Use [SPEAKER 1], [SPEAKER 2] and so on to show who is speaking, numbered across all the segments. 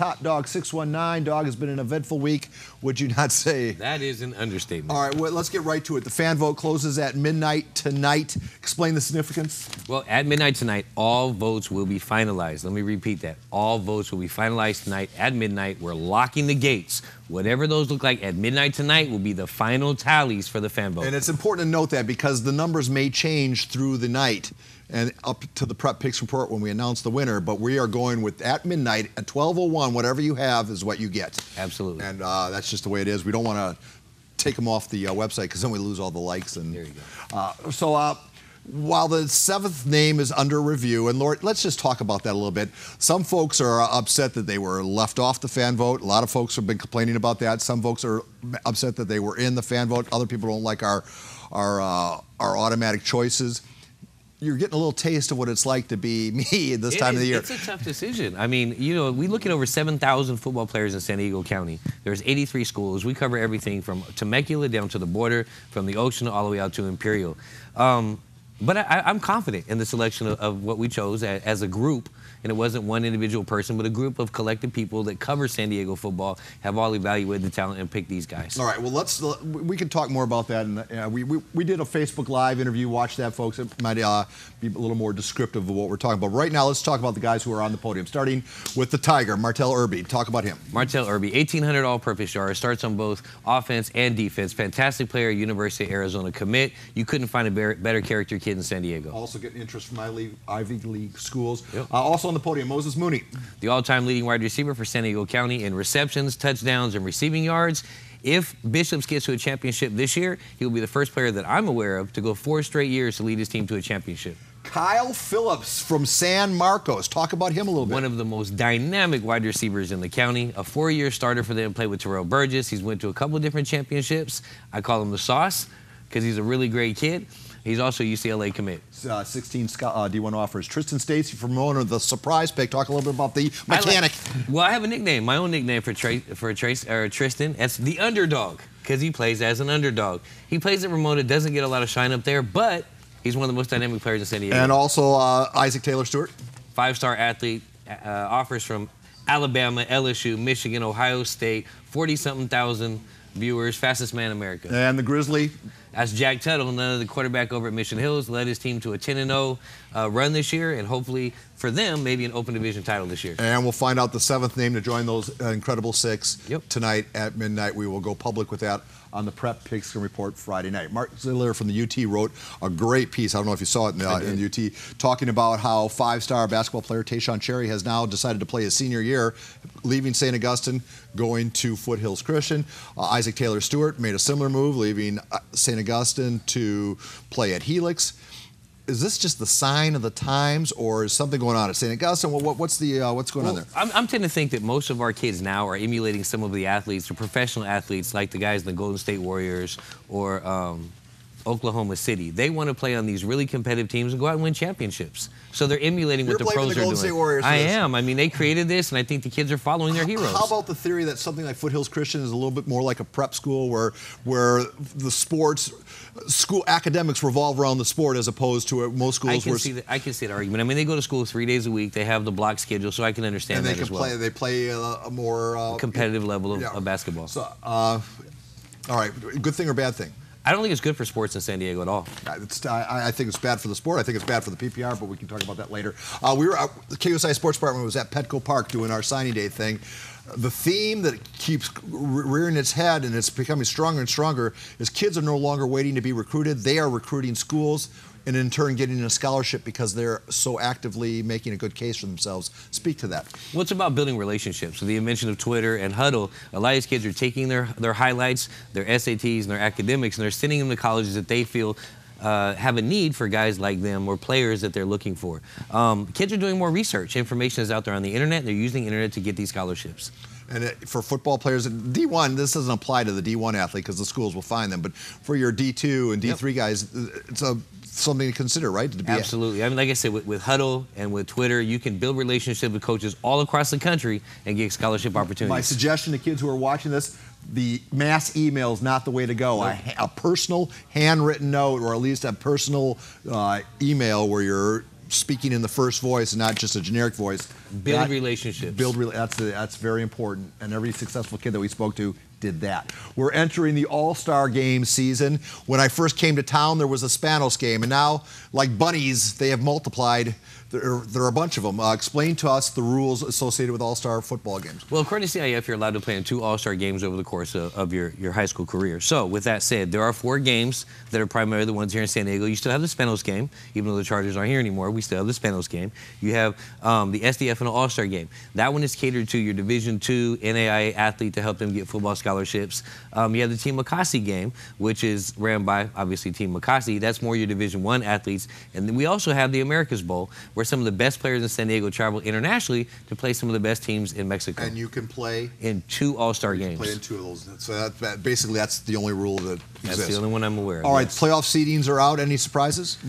[SPEAKER 1] Top Dog 619. Dog, has been an eventful week, would you not say?
[SPEAKER 2] That is an understatement.
[SPEAKER 1] All right, well, let's get right to it. The fan vote closes at midnight tonight. Explain the significance.
[SPEAKER 2] Well, at midnight tonight, all votes will be finalized. Let me repeat that. All votes will be finalized tonight at midnight. We're locking the gates. Whatever those look like at midnight tonight will be the final tallies for the fan vote.
[SPEAKER 1] And it's important to note that because the numbers may change through the night and up to the Prep Picks report when we announce the winner, but we are going with at midnight at 12:01. Whatever you have is what you get.
[SPEAKER 2] Absolutely.
[SPEAKER 1] And that's just the way it is. We don't want to take them off the website because then we lose all the likes. And
[SPEAKER 2] there you go.
[SPEAKER 1] While the seventh name is under review, and Lord, let's just talk about that a little bit. Some folks are upset that they were left off the fan vote. A lot of folks have been complaining about that. Some folks are upset that they were in the fan vote. Other people don't like our automatic choices. You're getting a little taste of what it's like to be me this time of the year.
[SPEAKER 2] It's a tough decision. I mean, you know, we look at over 7,000 football players in San Diego County. There's 83 schools. We cover everything from Temecula down to the border, from the ocean all the way out to Imperial. But I'm confident in the selection of what we chose as a group. And it wasn't one individual person, but a group of collective people that cover San Diego football have all evaluated the talent and picked these guys.
[SPEAKER 1] All right, well, we can talk more about that. And we did a Facebook Live interview. Watch that, folks. It might be a little more descriptive of what we're talking about. Right now, let's talk about the guys who are on the podium, starting with the Tiger, Martell Irby. Talk about him.
[SPEAKER 2] Martell Irby, 1,800 all-purpose yards, starts on both offense and defense. Fantastic player, University of Arizona commit. You couldn't find a better character kid in San Diego.
[SPEAKER 1] Also getting interest from Ivy League schools.
[SPEAKER 2] Yep.
[SPEAKER 1] Also on the podium, Moses Mooney.
[SPEAKER 2] The all-time leading wide receiver for San Diego County in receptions, touchdowns, and receiving yards. If Bishops gets to a championship this year, he will be the first player that I'm aware of to go 4 straight years to lead his team to a championship.
[SPEAKER 1] Kyle Phillips from San Marcos. Talk about him a little bit.
[SPEAKER 2] One of the most dynamic wide receivers in the county. A 4-year starter for them, played with Terrell Burgess. He's went to a couple of different championships. I call him the Sauce because he's a really great kid. He's also a UCLA commit. 16 D1 offers. Tristan Stacy from Mona, the surprise pick. Talk a little bit about the mechanic. I have a nickname, my own nickname for Tristan. That's the Underdog, because he plays as an underdog. He plays at Ramona, doesn't get a lot of shine up there, but he's one of the most dynamic players in San Diego.
[SPEAKER 1] And also Isaac Taylor Stewart.
[SPEAKER 2] 5-star athlete, offers from Alabama, LSU, Michigan, Ohio State, 40-something thousand viewers, fastest man in America.
[SPEAKER 1] And the Grizzly.
[SPEAKER 2] That's Jack Tuttle, another quarterback over at Mission Hills, led his team to a 10-0 run this year, and hopefully for them, maybe an open division title this year.
[SPEAKER 1] And we'll find out the 7th name to join those incredible 6
[SPEAKER 2] Yep.
[SPEAKER 1] tonight at midnight. We will go public with that on the Prep Pigskin Report Friday night. Mark Ziller from the UT wrote a great piece. I don't know if you saw it in the UT, talking about how 5-star basketball player Tayshawn Cherry has now decided to play his senior year, leaving St. Augustine, going to Foothills Christian. Isaac Taylor Stewart made a similar move, leaving St. Augustine to play at Helix. Is this just the sign of the times, or is something going on at St. Augustine? What's going on there?
[SPEAKER 2] I'm tend to think that most of our kids now are emulating some of the athletes, the professional athletes, like the guys in the Golden State Warriors or Oklahoma City. They want to play on these really competitive teams and go out and win championships. So they're emulating what the pros are doing.
[SPEAKER 1] State Warriors
[SPEAKER 2] I am. I mean, they created this, and I think the kids are following their heroes.
[SPEAKER 1] How about the theory that something like Foothills Christian is a little bit more like a prep school where the school academics revolve around the sport as opposed to most schools?
[SPEAKER 2] I can see that argument. I mean, they go to school 3 days a week. They have the block schedule, so I can understand that as well.
[SPEAKER 1] They play a more
[SPEAKER 2] competitive level of basketball.
[SPEAKER 1] So, all right, good thing or bad thing?
[SPEAKER 2] I don't think it's good for sports in San Diego at all.
[SPEAKER 1] I think it's bad for the sport. I think it's bad for the PPR, but we can talk about that later. The KUSI Sports Department was at Petco Park doing our signing day thing. The theme that keeps rearing its head, and it's becoming stronger and stronger, is kids are no longer waiting to be recruited. They are recruiting schools, and in turn getting a scholarship because they're so actively making a good case for themselves. Speak to that.
[SPEAKER 2] Well, it's about building relationships. With the invention of Twitter and Huddle, a lot of these kids are taking their highlights, their SATs, and their academics, and they're sending them to colleges that they feel have a need for guys like them or players that they're looking for. Kids are doing more research. Information is out there on the internet. They're using the internet to get these scholarships.
[SPEAKER 1] And for football players, D1, this doesn't apply to the D1 athlete because the schools will find them. But for your D2 and D3 guys, it's something to consider, right?
[SPEAKER 2] Absolutely. I mean, like I said, with Huddle and with Twitter, you can build relationships with coaches all across the country and get scholarship opportunities.
[SPEAKER 1] My suggestion to kids who are watching this, the mass email is not the way to go.
[SPEAKER 2] Nope.
[SPEAKER 1] A personal handwritten note, or at least a personal email where you're speaking in the first voice and not just a generic voice.
[SPEAKER 2] Build relationships.
[SPEAKER 1] That's very important. And every successful kid that we spoke to did that. We're entering the All-Star Game season. When I first came to town, there was a Spanos game, and now, like bunnies, they have multiplied. There are a bunch of them. Explain to us the rules associated with All-Star football games.
[SPEAKER 2] Well, according to CIF, you're allowed to play in 2 All-Star games over the course of your high school career. So, with that said, there are 4 games that are primarily the ones here in San Diego. You still have the Spanos game, even though the Chargers aren't here anymore. We still have the Spanos game. You have the SDF and the All-Star game. That one is catered to your Division II NAIA athlete to help them get football scholarships. You have the Team Makasi game, which is ran by, obviously, Team Makasi. That's more your Division I athletes. And then we also have the America's Bowl, where some of the best players in San Diego travel internationally to play some of the best teams in Mexico.
[SPEAKER 1] And you can play in
[SPEAKER 2] 2 All-Star games.
[SPEAKER 1] Play in 2 of those. So basically, that's the only rule that exists.
[SPEAKER 2] That's the only one I'm aware of.
[SPEAKER 1] All right, playoff seedings are out. Any surprises?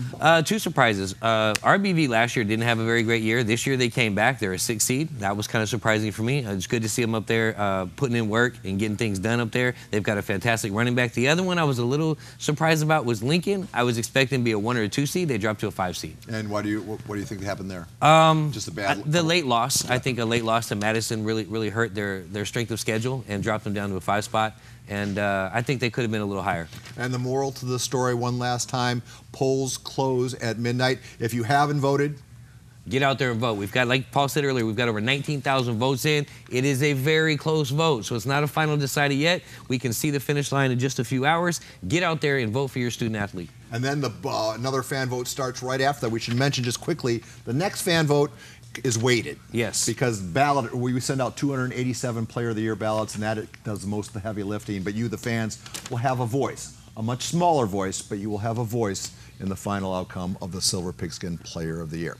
[SPEAKER 2] 2 surprises. RBV last year didn't have a very great year. This year they came back. They're a 6th seed. That was kind of surprising for me. It's good to see them up there putting in work and getting things done up there. They've got a fantastic running back. The other one I was a little surprised about was Lincoln. I was expecting to be a 1 or a 2 seed. They dropped to a 5 seed.
[SPEAKER 1] And what do you think happened there? Just a bad.
[SPEAKER 2] The late loss. I think a late loss to Madison really hurt their strength of schedule and dropped them down to a 5 spot. And I think they could have been a little higher.
[SPEAKER 1] And the moral to the story, one last time: polls close at midnight. If you haven't voted,
[SPEAKER 2] get out there and vote. We've got, like Paul said earlier, we've got over 19,000 votes in. It is a very close vote, so it's not a final decided yet. We can see the finish line in just a few hours. Get out there and vote for your student athlete.
[SPEAKER 1] And then another fan vote starts right after that. We should mention just quickly, the next fan vote is weighted.
[SPEAKER 2] Yes.
[SPEAKER 1] Because we send out 287 Player of the Year ballots, and that does most of the heavy lifting. But you, the fans, will have a voice, a much smaller voice, but you will have a voice in the final outcome of the Silver Pigskin Player of the Year.